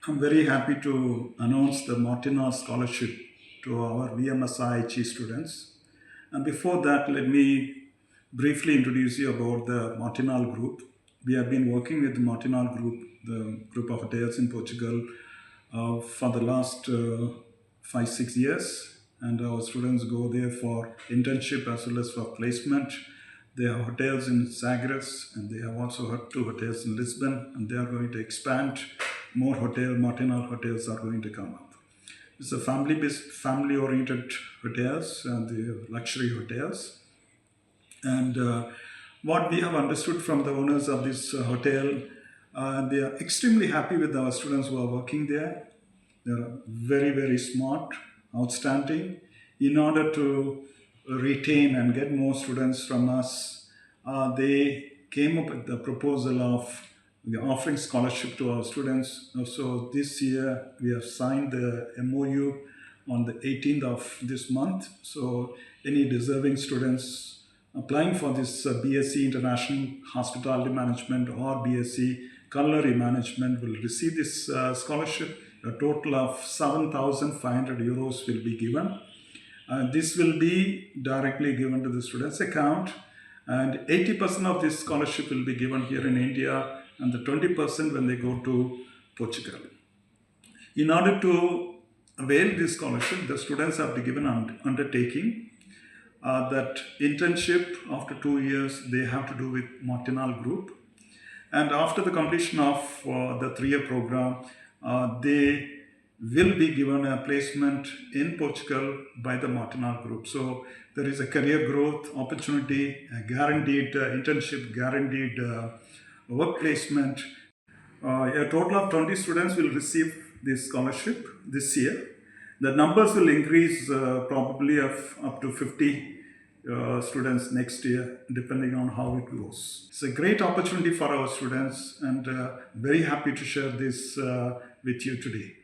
I'm very happy to announce the Martinhal Scholarship to our VMSIIHE students. And before that, let me briefly introduce you about the Martinhal Group. We have been working with the Martinhal Group, the group of hotels in Portugal, for the last 5-6 years. And our students go there for internship as well as for placement. They have hotels in Sagres and they have also had 2 hotels in Lisbon, and they are going to expand. More Martinhal hotels are going to come up. It's a family-oriented hotels and the luxury hotels. And what we have understood from the owners of this hotel, they are extremely happy with our students who are working there. They are very, very smart, outstanding. In order to retain and get more students from us, they came up with the proposal of offering scholarship to our students. So this year we have signed the MOU on the 18th of this month. So any deserving students applying for this BSc International Hospitality Management or BSc Culinary Management will receive this scholarship. A total of 7,500 euros will be given. This will be directly given to the students' account, and 80% of this scholarship will be given here in India and the 20% when they go to Portugal. In order to avail this scholarship, the students have been given an undertaking that internship after 2 years they have to do with Martinhal Group. And after the completion of the 3-year program, they will be given a placement in Portugal by the Martinhal Group. So there is a career growth opportunity, a guaranteed internship, guaranteed work placement. A total of 20 students will receive this scholarship this year. The numbers will increase probably of up to 50 students next year, depending on how it goes. It's a great opportunity for our students, and very happy to share this with you today.